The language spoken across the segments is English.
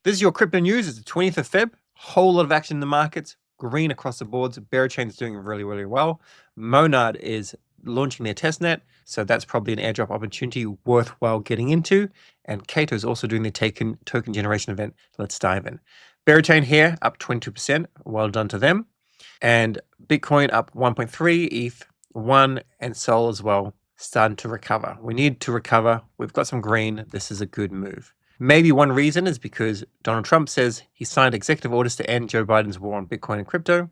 This is your crypto news. It's the 20th of Feb. Whole lot of action in the markets. Green across the boards. Berachain is doing really, really well. Monad is launching their testnet, so that's probably an airdrop opportunity worthwhile getting into. And KAITO is also doing the token generation event. Let's dive in. Berachain here up 22%. Well done to them. And Bitcoin up 1.3, ETH 1, and Sol as well starting to recover. We need to recover. We've got some green. This is a good move. Maybe one reason is because Donald Trump says he signed executive orders to end Joe Biden's war on Bitcoin and crypto.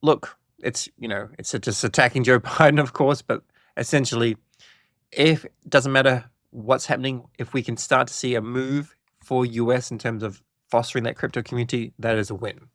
Look, it's just attacking Joe Biden, of course, but essentially, if it doesn't matter what's happening, if we can start to see a move for US in terms of fostering that crypto community, that is a win.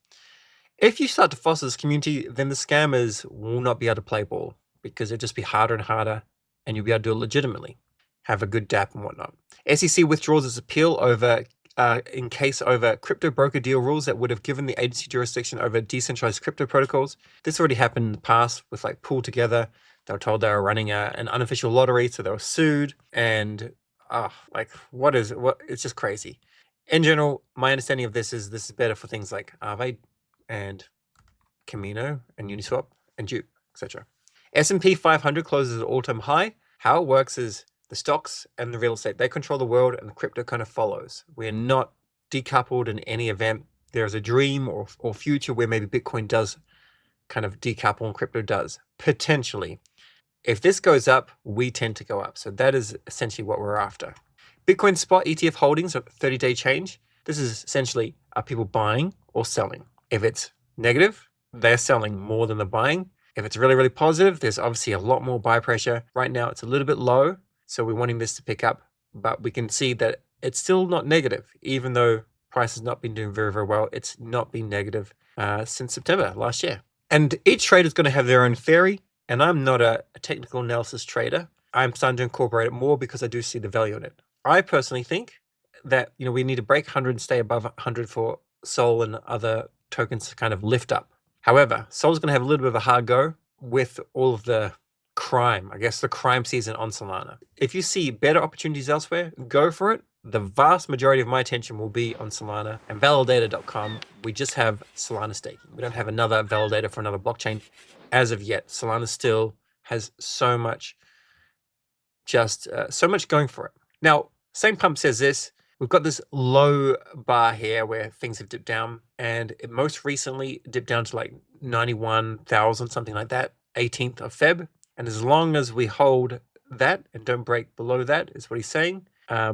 If you start to foster this community, then the scammers will not be able to play ball because it'll just be harder and harder, and you'll be able to do it legitimately. Have a good DApp and whatnot. SEC withdraws its appeal over crypto broker deal rules that would have given the agency jurisdiction over decentralized crypto protocols. This already happened in the past with like Pool Together. They were told they were running an unofficial lottery, so they were sued. And it's just crazy. In general, my understanding of this is better for things like Aave and Camino and Uniswap and Dupe, etc. S&P 500 closes at all-time high. How it works is the stocks and the real estate, they control the world, and the crypto kind of follows. We're not decoupled in any event. There's a dream or future where maybe Bitcoin does kind of decouple and crypto does, potentially. If this goes up, we tend to go up. So that is essentially what we're after. Bitcoin spot ETF holdings are 30-day change. This is essentially, are people buying or selling? If it's negative, they're selling more than they're buying. If it's really, really positive, there's obviously a lot more buy pressure. Right now, it's a little bit low, so we're wanting this to pick up, but we can see that it's still not negative, even though price has not been doing very, very well. It's not been negative since September last year. And each trader is going to have their own theory, and I'm not a technical analysis trader. I'm starting to incorporate it more because I do see the value in it. I personally think that we need to break 100 and stay above 100 for Sol and other tokens to kind of lift up. However, Sol's going to have a little bit of a hard go with all of the crime, I guess the crime season on Solana. If you see better opportunities elsewhere, go for it. The vast majority of my attention will be on Solana and validator.com. We just have Solana staking. We don't have another validator for another blockchain as of yet. Solana still has so much going for it. Now, Same Pump says this. We've got this low bar here where things have dipped down, and it most recently dipped down to like 91,000, something like that, 18th of Feb. And as long as we hold that and don't break below that, is what he's saying.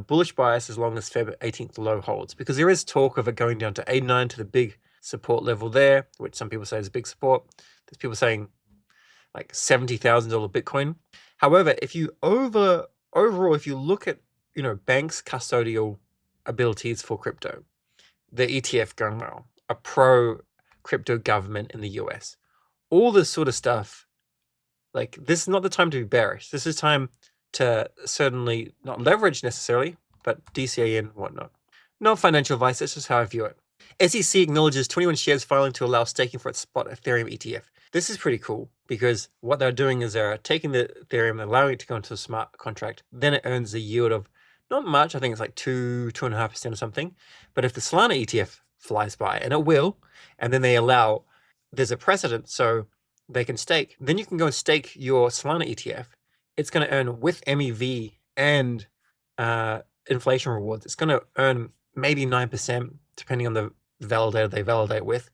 Bullish bias as long as Feb 18th low holds, because there is talk of it going down to 89 to the big support level there, which some people say is big support. There's people saying like $70,000 Bitcoin. However, if you overall, if you look at banks' custodial abilities for crypto, the ETF going well, a pro-crypto government in the US, all this sort of stuff, like this is not the time to be bearish. This is time to certainly not leverage necessarily, but DCA and whatnot. Not financial advice, that's just how I view it. SEC acknowledges 21 shares filing to allow staking for its spot Ethereum ETF. This is pretty cool because what they're doing is they're taking the Ethereum, allowing it to go into a smart contract. Then it earns a yield of not much. I think it's like 2.5% or something. But if the Solana ETF flies by, and it will, and then they allow, there's a precedent so they can stake. Then you can go and stake your Solana ETF. It's going to earn with MEV and inflation rewards. It's going to earn maybe 9%, depending on the validator they validate with.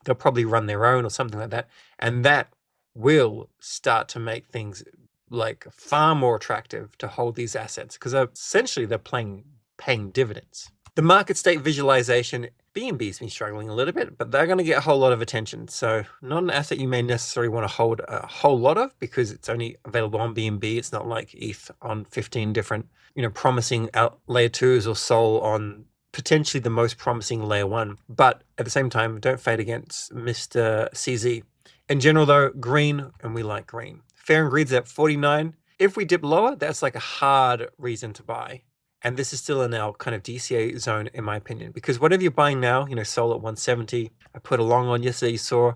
They'll probably run their own or something like that. And that will start to make things like far more attractive to hold these assets because essentially they're paying dividends. The market state visualization, BNB's been struggling a little bit, but they're going to get a whole lot of attention. So not an asset you may necessarily want to hold a whole lot of because it's only available on BNB. It's not like ETH on 15 different, promising layer 2s or Sol on potentially the most promising layer 1. But at the same time, don't fade against Mr. CZ. In general, though, green, and we like green. Fair and Greed's at 49. If we dip lower, that's like a hard reason to buy. And this is still in our kind of DCA zone, in my opinion, because whatever you're buying now, Sol at 170. I put a long on yesterday, you saw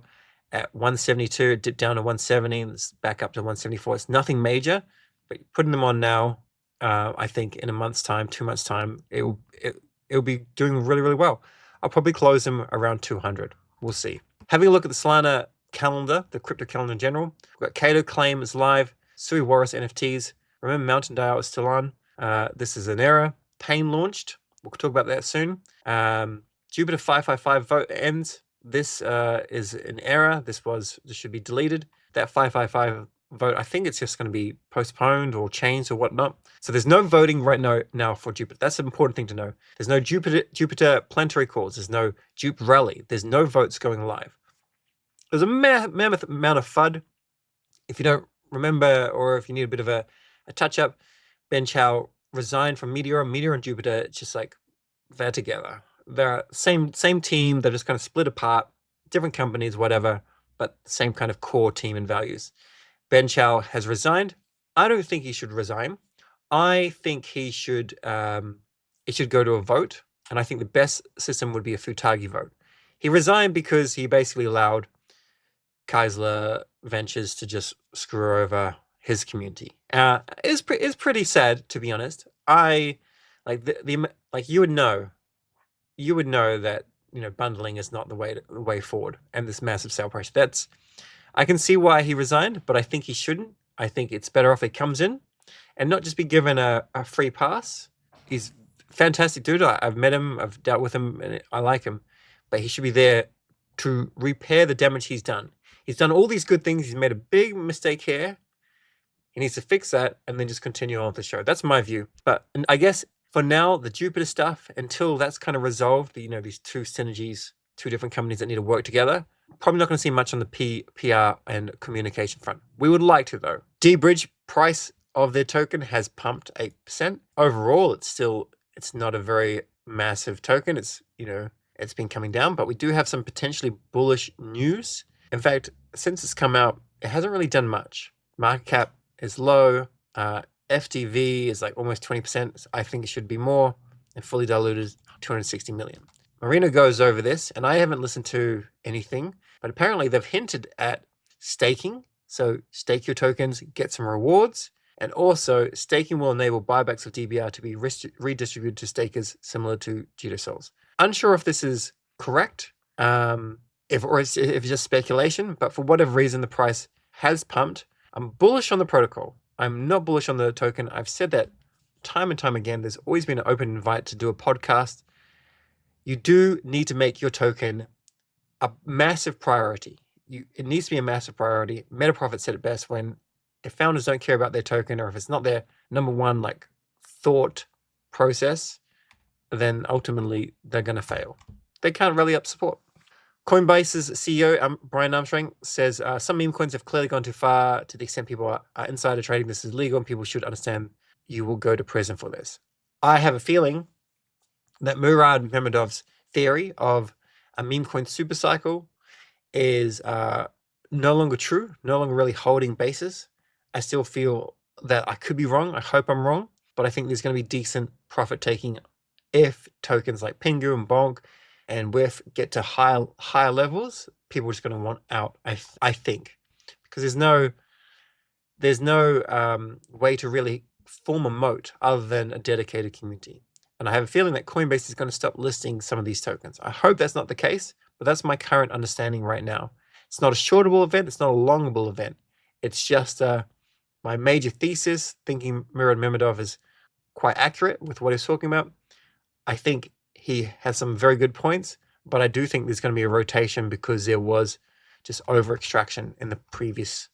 at 172, it dipped down to 170, and it's back up to 174. It's nothing major, but putting them on now, I think in a month's time, 2 months' time, it'll be doing really, really well. I'll probably close them around 200. We'll see. Having a look at the Solana calendar, the crypto calendar in general, we've got KAITO Claim is live, Sui Walrus NFTs. Remember, Mountain Dial is still on. This is an error. Pain launched. We'll talk about that soon. Jupiter 555 vote ends. This is an error. This should be deleted. That 555 vote, I think it's just going to be postponed or changed or whatnot. So there's no voting right now for Jupiter. That's an important thing to know. There's no Jupiter planetary calls. There's no Jupe rally. There's no votes going live. There's a mammoth amount of FUD. If you don't remember, or if you need a bit of a touch-up, Ben Chao resigned from Meteora. Meteora and Jupiter, it's just like they're together. They're same team. They're just kind of split apart, different companies, whatever, but same kind of core team and values. Ben Chao has resigned. I don't think he should resign. I think he should it should go to a vote, and I think the best system would be a Futagi vote. He resigned because he basically allowed Keisler Ventures to just screw over his community. It's pretty sad, to be honest. I like like you would know that bundling is not the way forward, and this massive sale pressure. I can see why he resigned, but I think he shouldn't. I think it's better if he comes in and not just be given a free pass. He's a fantastic dude. I've met him, I've dealt with him, and I like him. But he should be there to repair the damage he's done. He's done all these good things. He's made a big mistake here. He needs to fix that and then just continue on with the show. That's my view. But I guess for now, the Jupiter stuff, until that's kind of resolved, these two synergies, two different companies that need to work together, probably not going to see much on the PR and communication front. We would like to, though. D-Bridge price of their token has pumped 8%. Overall, it's not a very massive token. It's been coming down, but we do have some potentially bullish news. In fact, since it's come out, it hasn't really done much. Market cap is low. FTV is like almost 20%. I think it should be more. And fully diluted, 260 million. Marina goes over this, and I haven't listened to anything, but apparently they've hinted at staking. So stake your tokens, get some rewards, and also staking will enable buybacks of DBR to be redistributed to stakers similar to GeoSouls. Unsure if this is correct, if it's just speculation, but for whatever reason, the price has pumped. I'm bullish on the protocol. I'm not bullish on the token. I've said that time and time again. There's always been an open invite to do a podcast. You do need to make your token a massive priority. It needs to be a massive priority. MetaProfit said it best: if founders don't care about their token, or if it's not their number one thought process, then ultimately they're going to fail. They can't rally up support. Coinbase's CEO, Brian Armstrong, says some meme coins have clearly gone too far. To the extent people are insider trading, this is legal, and people should understand you will go to prison for this. I have a feeling that Murad Mamedov's theory of a meme coin supercycle is no longer true, no longer really holding basis. I still feel that I could be wrong. I hope I'm wrong, but I think there's going to be decent profit taking if tokens like Pingu and Bonk and WIF get to higher levels. People are just going to want out, I think, because there's no way to really form a moat other than a dedicated community. And I have a feeling that Coinbase is going to stop listing some of these tokens. I hope that's not the case, but that's my current understanding right now. It's not a shortable event. It's not a longable event. It's just my major thesis, thinking Murad Mamedov is quite accurate with what he's talking about. I think he has some very good points, but I do think there's going to be a rotation because there was just over extraction in the previous,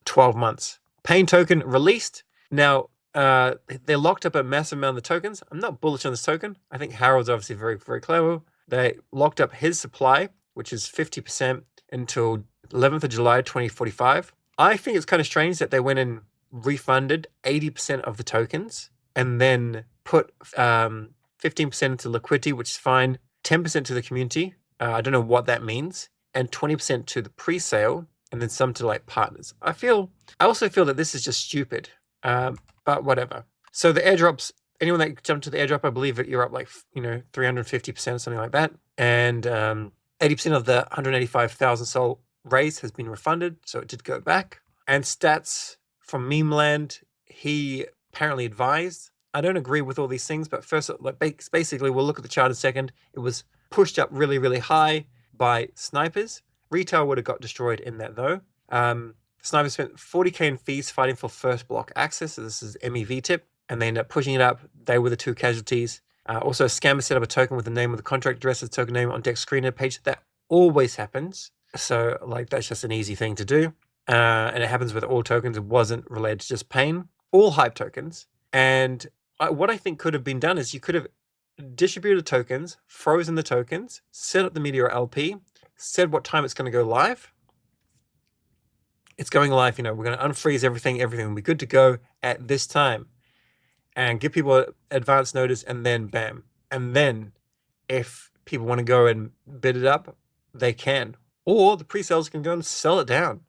12 months. Pain token released. Now, they locked up a massive amount of the tokens. I'm not bullish on this token. I think Harold's obviously very, very clever. They locked up his supply, which is 50% until 11th of July, 2045. I think it's kind of strange that they went and refunded 80% of the tokens and then put 15% into liquidity, which is fine, 10% to the community. I don't know what that means, and 20% to the pre-sale, and then some to partners. I also feel that this is just stupid. But whatever. So the airdrops, anyone that jumped to the airdrop, I believe that you're up 350%, something like that. And 80% of the 185,000 Sol raise has been refunded, so it did go back. And stats from Meme Land, he apparently advised I don't agree with all these things, but first, like basically, we'll look at the chart in a second. It was pushed up really, really high by snipers. Retail would have got destroyed in that though. Snipers spent 40K in fees fighting for first block access. So this is MEV tip, and they ended up pushing it up. They were the two casualties. Also, a scammer set up a token with the name of the contract address as token name on Dex screener page. That always happens. So like that's just an easy thing to do. And it happens with all tokens. It wasn't related to just pain. All hype tokens. And what I think could have been done is you could have distributed tokens, frozen the tokens, set up the Meteora LP, said what time it's going to go live. It's going live, we're going to unfreeze everything will be good to go at this time, and give people advance notice, and then bam. And then if people want to go and bid it up, they can. Or the pre-sales can go and sell it down.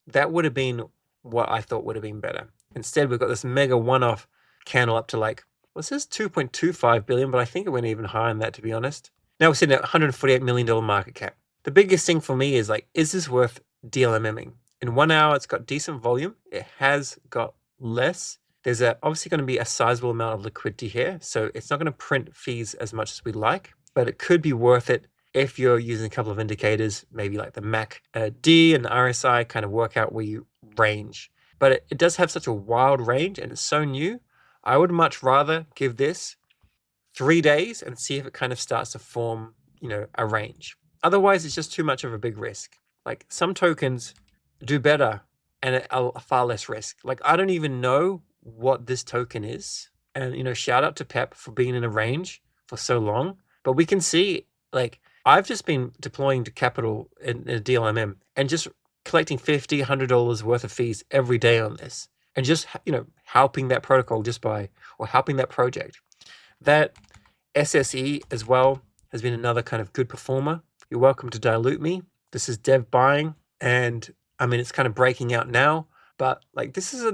That would have been what I thought would have been better. Instead, we've got this mega one-off candle up to well, it says 2.25 billion, but I think it went even higher than that, to be honest. Now we're sitting at $148 million market cap. The biggest thing for me is is this worth DLMMing? In 1 hour, it's got decent volume. It has got less. There's obviously going to be a sizable amount of liquidity here, so it's not going to print fees as much as we like, but it could be worth it if you're using a couple of indicators, maybe like the MACD and the RSI, kind of work out where you range. But it does have such a wild range, and it's so new. I would much rather give this 3 days and see if it kind of starts to form, a range. Otherwise, it's just too much of a big risk. Like some tokens do better and a far less risk. I don't even know what this token is. And, shout out to Pep for being in a range for so long. But we can see, I've just been deploying to capital in a DLMM and just collecting $50, $100 worth of fees every day on this. And just, helping that protocol or helping that project. That SSE as well has been another kind of good performer. You're welcome to dilute me. This is dev buying, and it's kind of breaking out now, but this is a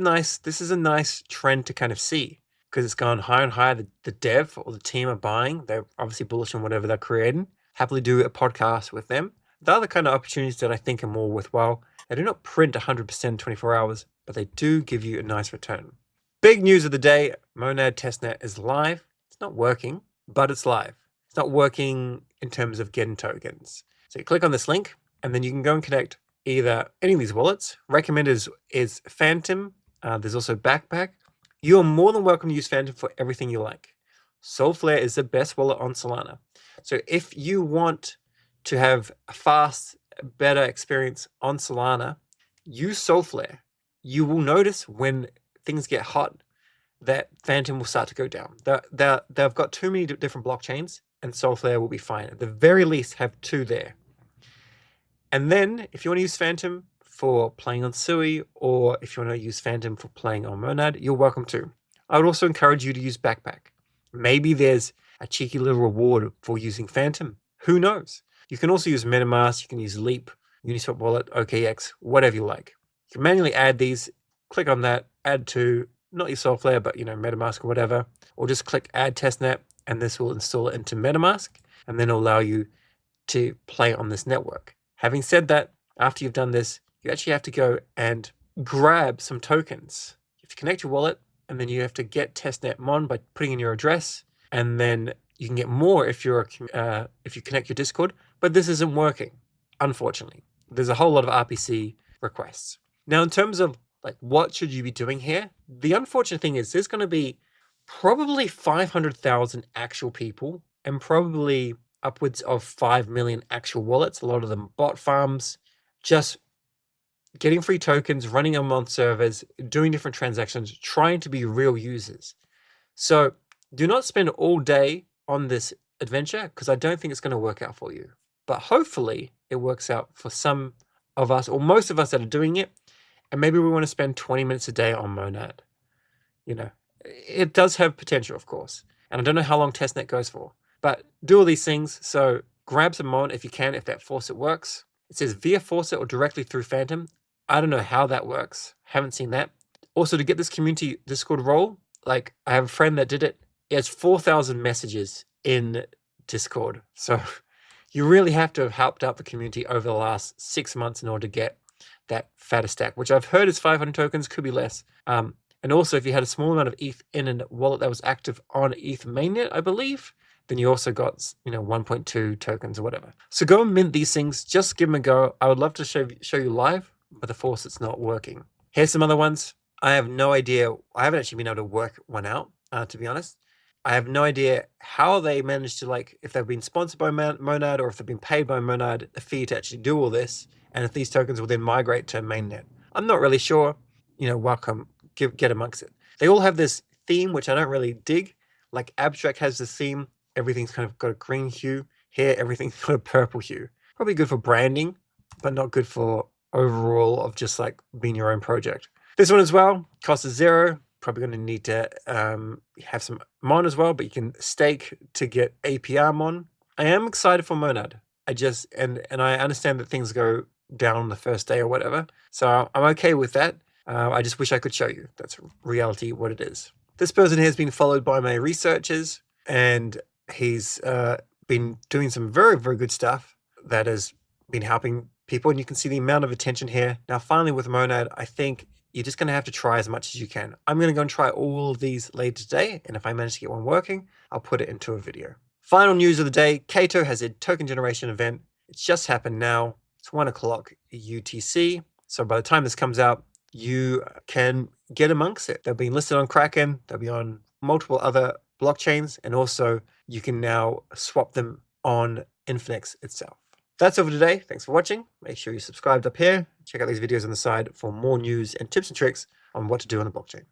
nice trend to kind of see, because it's gone higher and higher. The dev or the team are buying. They're obviously bullish on whatever they're creating. Happily do a podcast with them. The other kind of opportunities that I think are more worthwhile, they do not print 100% in 24 hours, but they do give you a nice return. Big news of the day, Monad Testnet is live. It's not working, but it's live. It's not working in terms of getting tokens. So you click on this link, and then you can go and connect either any of these wallets. Recommended is Phantom. There's also Backpack. You're more than welcome to use Phantom for everything you like. Solflare is the best wallet on Solana. So if you want to have a fast, better experience on Solana, use Solflare. You will notice when things get hot that Phantom will start to go down. They've got too many different blockchains, and Solflare will be fine. At the very least, have 2 there. And then, if you want to use Phantom for playing on Sui, or if you want to use Phantom for playing on Monad, you're welcome to. I would also encourage you to use Backpack. Maybe there's a cheeky little reward for using Phantom. Who knows? You can also use MetaMask, you can use Leap, Uniswap Wallet, OKX, whatever you like. You can manually add these, click on that, add to, not your Solflare, but MetaMask or whatever, or just click Add Testnet, and this will install it into MetaMask, and then it'll allow you to play on this network. Having said that, after you've done this, you actually have to go and grab some tokens. You have to connect your wallet, and then you have to get Testnet Mon by putting in your address, and then you can get more if you connect your Discord. But this isn't working, unfortunately. There's a whole lot of RPC requests. Now, in terms of what should you be doing here, the unfortunate thing is there's going to be probably 500,000 actual people and probably upwards of 5 million actual wallets, a lot of them bot farms, just getting free tokens, running them on servers, doing different transactions, trying to be real users. So do not spend all day on this adventure, because I don't think it's going to work out for you. But hopefully it works out for some of us, or most of us that are doing it, and maybe we want to spend 20 minutes a day on Monad. It does have potential, of course. And I don't know how long Testnet goes for. But do all these things. So grab some Mon if you can, if that faucet works. It says via faucet or directly through Phantom. I don't know how that works. Haven't seen that. Also, to get this community Discord role, I have a friend that did it. He has 4,000 messages in Discord. So you really have to have helped out the community over the last 6 months in order to get that fatter stack, which I've heard is 500 tokens, could be less. And also, if you had a small amount of ETH in a wallet that was active on ETH mainnet, I believe, then you also got 1.2 tokens or whatever. So go and mint these things. Just give them a go. I would love to show you live, but the force it's not working. Here's some other ones. I have no idea. I haven't actually been able to work one out, to be honest. I have no idea how they managed to, if they've been sponsored by Monad or if they've been paid by Monad a fee to actually do all this, and if these tokens will then migrate to mainnet. I'm not really sure. Welcome. Get amongst it. They all have this theme, which I don't really dig. Like Abstract has this theme. Everything's kind of got a green hue. Here, everything's got a purple hue. Probably good for branding, but not good for overall of just being your own project. This one as well, cost is 0. Probably going to need to have some Mon as well, but you can stake to get APR Mon. I am excited for Monad. And I understand that things go down on the first day or whatever. So I'm okay with that. I just wish I could show you. That's reality what it is. This person here has been followed by my researchers, and he's been doing some very, very good stuff that has been helping people. And you can see the amount of attention here. Now, finally with Monad, I think you're just going to have to try as much as you can. I'm going to go and try all of these later today. And if I manage to get one working, I'll put it into a video. Final news of the day, KAITO has a token generation event. It's just happened now. It's 1 o'clock UTC. So by the time this comes out, you can get amongst it. They'll be listed on Kraken. They'll be on multiple other blockchains. And also you can now swap them on Infinex itself. That's over today. Thanks for watching. Make sure you subscribe up here. Check out these videos on the side for more news and tips and tricks on what to do on the blockchain.